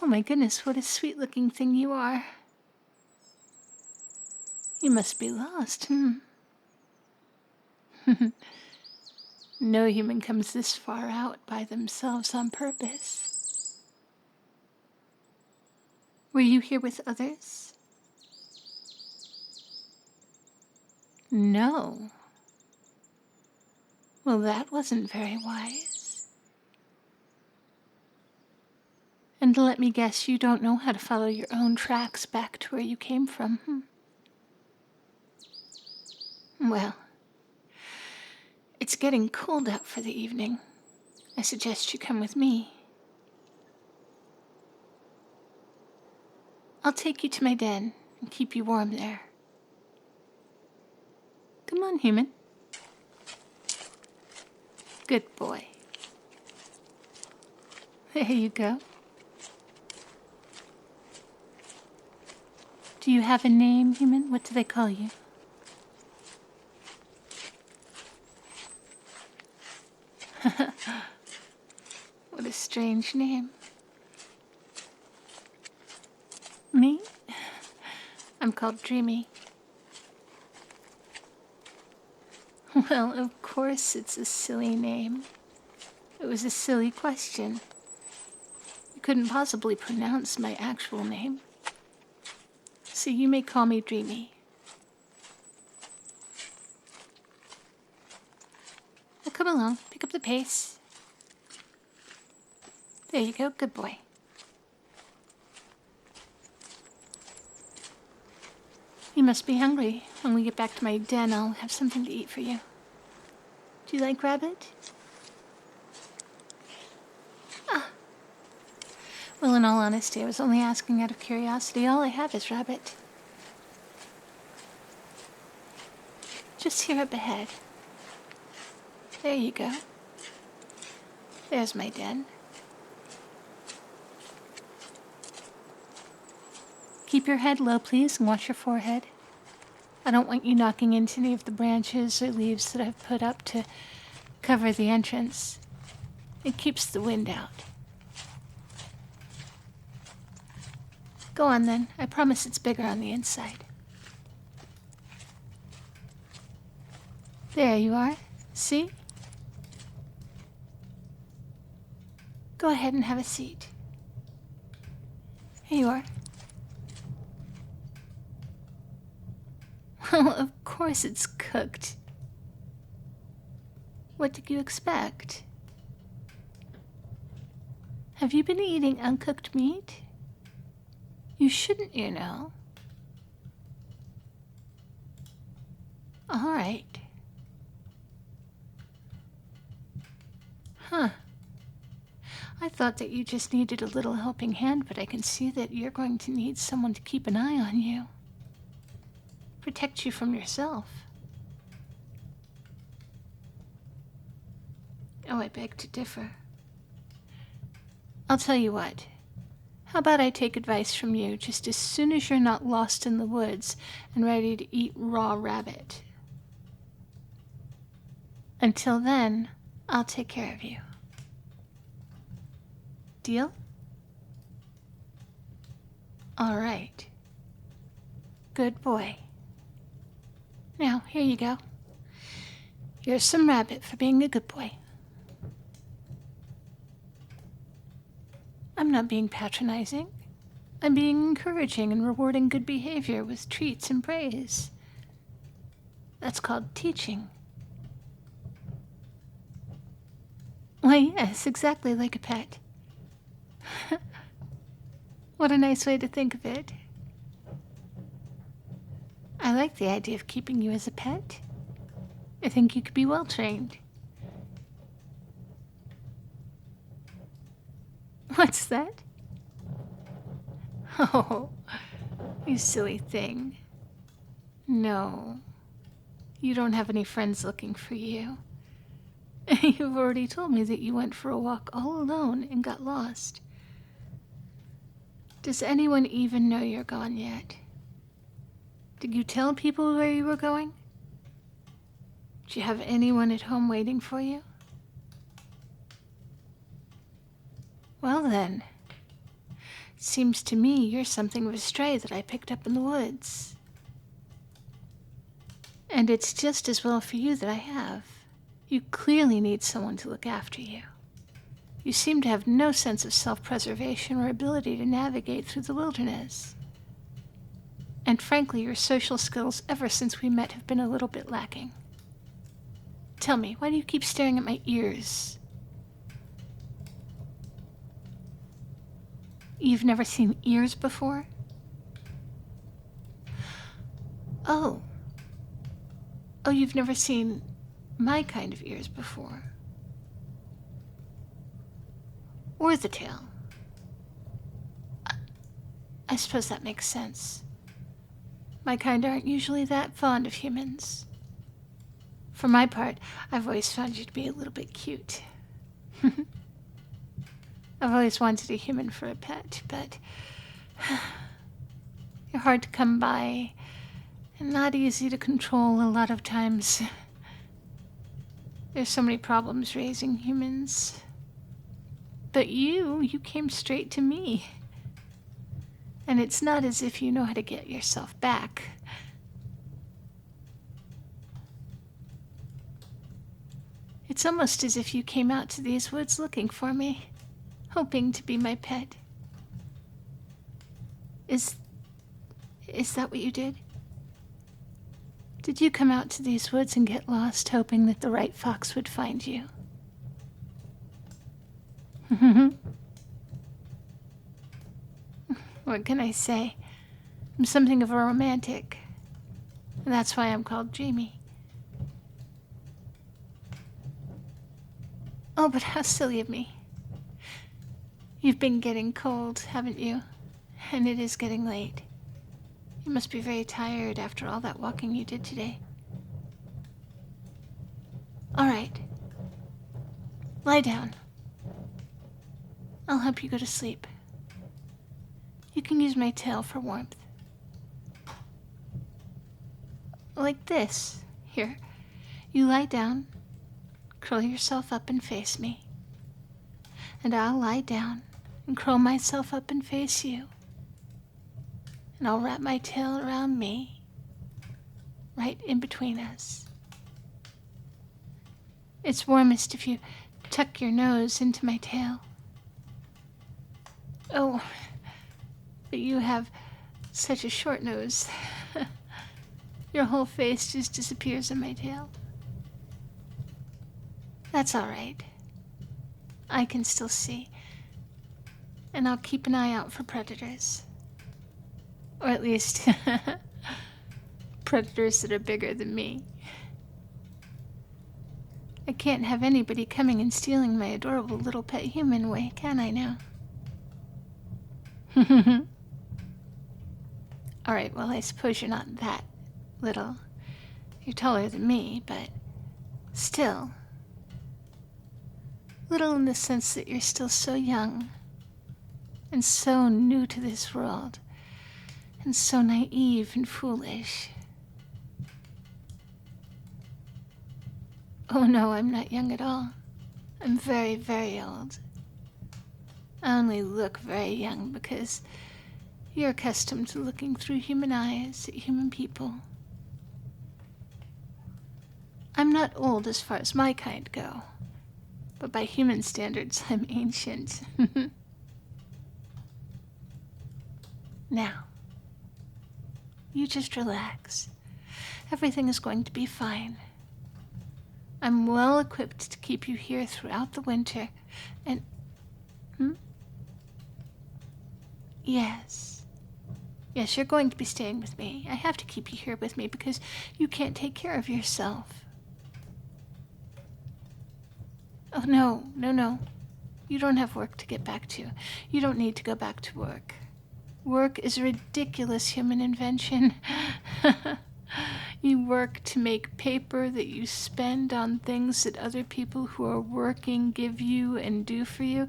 Oh my goodness, what a sweet-looking thing you are. You must be lost, No human comes this far out by themselves on purpose. Were you here with others? No. Well, that wasn't very wise. And let me guess, you don't know how to follow your own tracks back to where you came from, Well, it's getting cold out for the evening. I suggest you come with me. I'll take you to my den and keep you warm there. Come on, human. Good boy. There you go. Do you have a name, human? What do they call you? What a strange name. Me? I'm called Dreamy. Well, of course it's a silly name. It was a silly question. You couldn't possibly pronounce my actual name. So you may call me Dreamy. Now come along, pick up the pace. There you go, good boy. You must be hungry. When we get back to my den, I'll have something to eat for you. Do you like rabbit? Ah. Well, in all honesty, I was only asking out of curiosity. All I have is rabbit. Just here up ahead. There you go. There's my den. Keep your head low, please, and watch your forehead. I don't want you knocking into any of the branches or leaves that I've put up to cover the entrance. It keeps the wind out. Go on, then. I promise it's bigger on the inside. There you are. See? Go ahead and have a seat. Here you are. Well, of course it's cooked. What did you expect? Have you been eating uncooked meat? You shouldn't, you know. All right. Huh. I thought that you just needed a little helping hand, but I can see that you're going to need someone to keep an eye on you. Protect you from yourself. Oh, I beg to differ. I'll tell you what. How about I take advice from you just as soon as you're not lost in the woods and ready to eat raw rabbit? Until then, I'll take care of you. Deal? All right. Good boy. Now, here you go. Here's some rabbit for being a good boy. I'm not being patronizing. I'm being encouraging and rewarding good behavior with treats and praise. That's called teaching. Why, yes, exactly like a pet. What a nice way to think of it. I like the idea of keeping you as a pet. I think you could be well trained. What's that? Oh, you silly thing. No, you don't have any friends looking for you. You've already told me that you went for a walk all alone and got lost. Does anyone even know you're gone yet? Did you tell people where you were going? Do you have anyone at home waiting for you? Well then, It seems to me you're something of a stray that I picked up in the woods. And it's just as well for you that I have. You clearly need someone to look after you. You seem to have no sense of self-preservation or ability to navigate through the wilderness. And frankly, your social skills ever since we met have been a little bit lacking. Tell me, why do you keep staring at my ears? You've never seen ears before? Oh. Oh, you've never seen my kind of ears before. Or the tail. I suppose that makes sense. My kind aren't usually that fond of humans. For my part, I've always found you to be a little bit cute. I've always wanted a human for a pet, but you're hard to come by and not easy to control a lot of times. There's so many problems raising humans. But you came straight to me. And it's not as if you know how to get yourself back. It's almost as if you came out to these woods looking for me, hoping to be my pet. Is that what you did? Did you come out to these woods and get lost, hoping that the right fox would find you? What can I say? I'm something of a romantic. And that's why I'm called Dreamy. Oh, but how silly of me. You've been getting cold, haven't you? And it is getting late. You must be very tired after all that walking you did today. All right. Lie down. I'll help you go to sleep. You can use my tail for warmth. Like this. Here. You lie down, curl yourself up and face me. And I'll lie down and curl myself up and face you. And I'll wrap my tail around me, right in between us. It's warmest if you tuck your nose into my tail. Oh, but you have such a short nose. Your whole face just disappears in my tail. That's all right. I can still see. And I'll keep an eye out for predators. Or at least, predators that are bigger than me. I can't have anybody coming and stealing my adorable little pet human away, can I now? Alright, well, I suppose you're not that little. You're taller than me, but still. Little in the sense that you're still so young and so new to this world and so naive and foolish. Oh no, I'm not young at all. I'm very, very old. I only look very young because you're accustomed to looking through human eyes at human people. I'm not old as far as my kind go, but by human standards, I'm ancient. Now, you just relax. Everything is going to be fine. I'm well equipped to keep you here throughout the winter, and... Yes. Yes, you're going to be staying with me. I have to keep you here with me because you can't take care of yourself. Oh, no. You don't have work to get back to. You don't need to go back to work. Work is a ridiculous human invention. You work to make paper that you spend on things that other people who are working give you and do for you.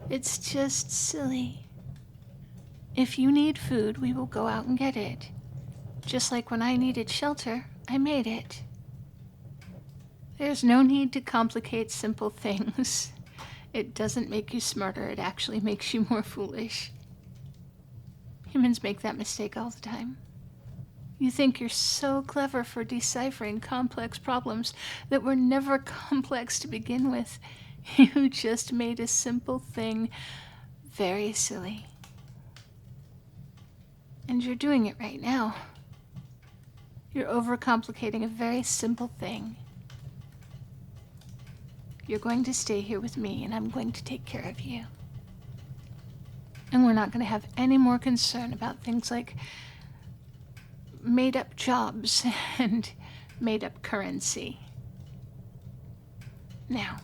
It's just silly. If you need food, we will go out and get it. Just like when I needed shelter, I made it. There's no need to complicate simple things. It doesn't make you smarter, it actually makes you more foolish. Humans make that mistake all the time. You think you're so clever for deciphering complex problems that were never complex to begin with. You just made a simple thing very silly. And you're doing it right now. You're overcomplicating a very simple thing. You're going to stay here with me, and I'm going to take care of you. And we're not going to have any more concern about things like made-up jobs and made-up currency. Now,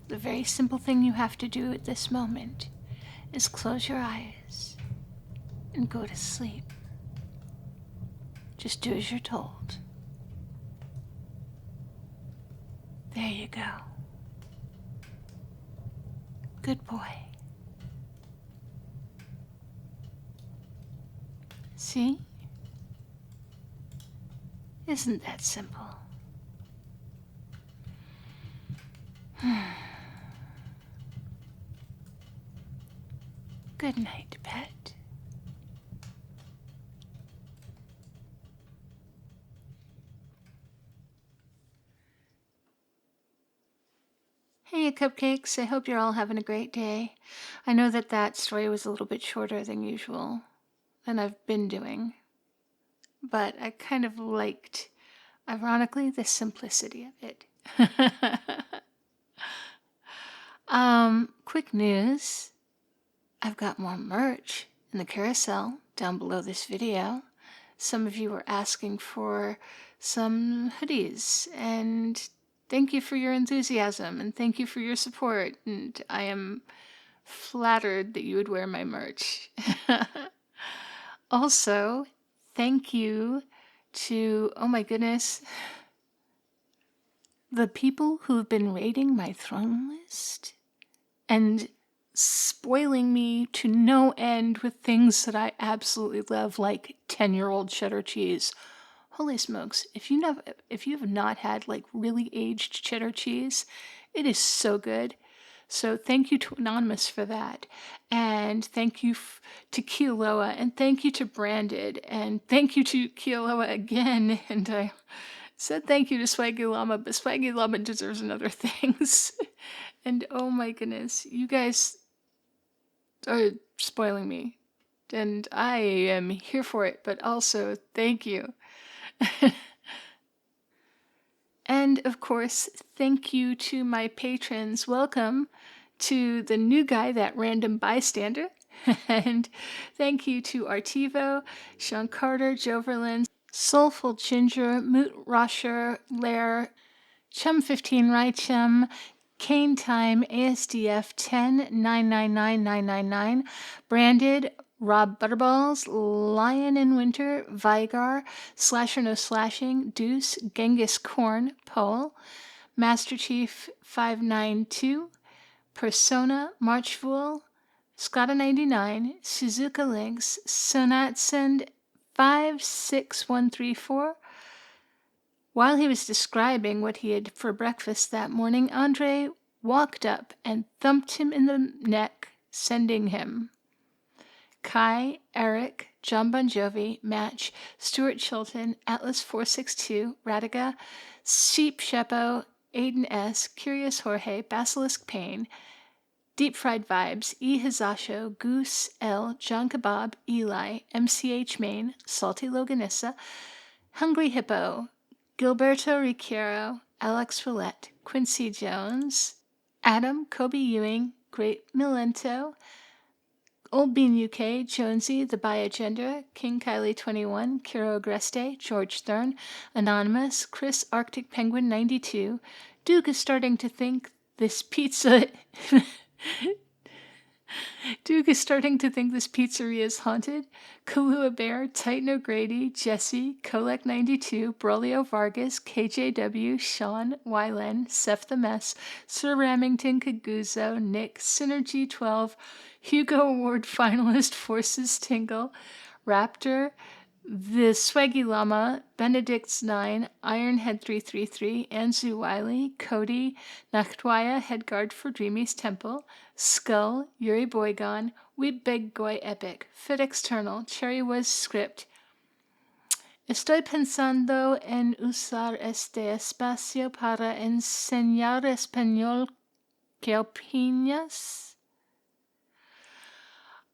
the very simple thing you have to do at this moment is close your eyes and go to sleep. Just do as you're told. There you go. Good boy. See? Isn't that simple? Good night, pet. Hey, cupcakes. I hope you're all having a great day. I know that story was a little bit shorter than usual, than I've been doing, but I kind of liked, ironically, the simplicity of it. Quick news. I've got more merch in the carousel down below this video. Some of you were asking for some hoodies, and thank you for your enthusiasm, and thank you for your support, and I am flattered that you would wear my merch. Also, thank you to, oh my goodness, the people who've been raiding my throne list and spoiling me to no end with things that I absolutely love, like 10-year-old cheddar cheese. Holy smokes, if you have not had like really aged cheddar cheese, it is so good. So thank you to Anonymous for that, and thank you to Kealoha, and thank you to Branded, and thank you to Kealoha again, and I said thank you to Swaggy Llama, but Swaggy Llama deserves another thanks. And oh my goodness, you guys are spoiling me, and I am here for it, but also thank you. And of course, thank you to my patrons. Welcome to the new guy, that random bystander. And thank you to Artivo, Sean Carter, Joverlin, Soulful Ginger, Moot Rosher, Lair, Chum15 Rychum, Kane Time, ASDF 10 999 Branded, Rob Butterballs, Lion in Winter, Vigar, Slasher No Slashing, Deuce, Genghis Corn, Pole, Master Chief 592, Persona, Marchfool, Scotta99, Suzuka Links, Sonatsend 56134. While he was describing what he had for breakfast that morning, Andre walked up and thumped him in the neck, sending him. Kai, Eric, John Bon Jovi, Match, Stuart Chilton, Atlas 462, Radiga, Sheep Sheppo, Aiden S., Curious Jorge, Basilisk Payne, Deep Fried Vibes, E. Hizasho, Goose, L., John Kebab, Eli, MCH Main, Salty Loganissa, Hungry Hippo, Gilberto Ricciero, Alex Roulette, Quincy Jones, Adam, Kobe Ewing, Great Milento, Old Bean UK, Jonesy, The Biogender, King Kylie 21, Kiro Agreste, George Thurn, Anonymous, Chris Arctic Penguin 92, Duke is starting to think this pizza... Duke is starting to think this pizzeria is haunted. Kahlua Bear, Titan O'Grady, Jesse, Kolek 92, Brolio Vargas, KJW, Sean, Wylen, Seth the Mess, Sir Ramington Kaguzo, Nick, Synergy 12, Hugo Award finalist Forces Tingle, Raptor, The Swaggy Llama, Benedict's 9, Ironhead 333, Anzu Wiley, Cody, Nachtwaya, Headguard for Dreamy's Temple, Skull, Yuri Boygon, We beg goy epic. Fit external. Cherry was script. Estoy pensando en usar este espacio para enseñar español. ¿Qué opinas?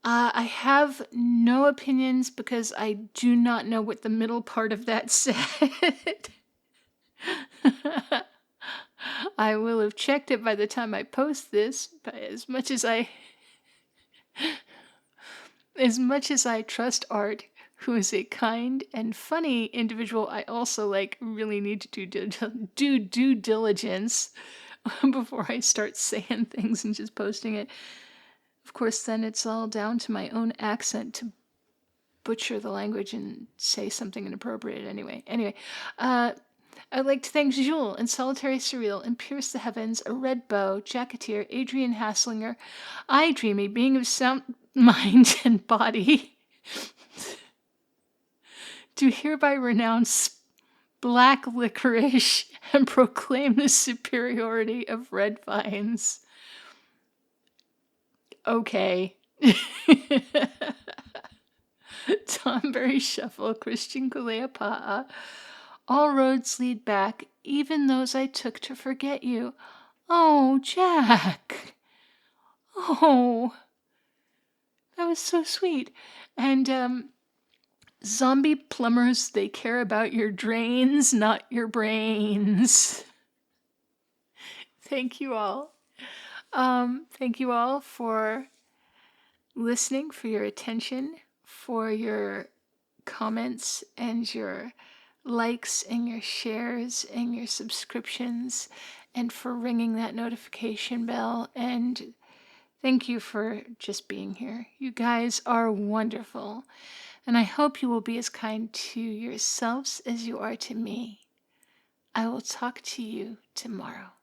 I have no opinions because I do not know what the middle part of that said. I will have checked it by the time I post this, but as much as I trust Art, who is a kind and funny individual, I also really need to do due diligence before I start saying things and just posting it. Of course, then it's all down to my own accent to butcher the language and say something inappropriate anyway. I'd like to thank Jules and Solitary Surreal and Pierce the Heavens, A Red Bow, Jacketeer, Adrian Hasslinger, I Dreamy, being of sound mind and body, to hereby renounce black licorice and proclaim the superiority of red vines. Okay. Tomberry Shuffle, Christian Kuleapa'a. All roads lead back, even those I took to forget you. Oh, Jack. Oh, that was so sweet. And, zombie plumbers, they care about your drains, not your brains. Thank you all. Thank you all for listening, for your attention, for your comments and your likes and your shares and your subscriptions, and for ringing that notification bell. And thank you for just being here. You guys are wonderful. And I hope you will be as kind to yourselves as you are to me. I will talk to you tomorrow.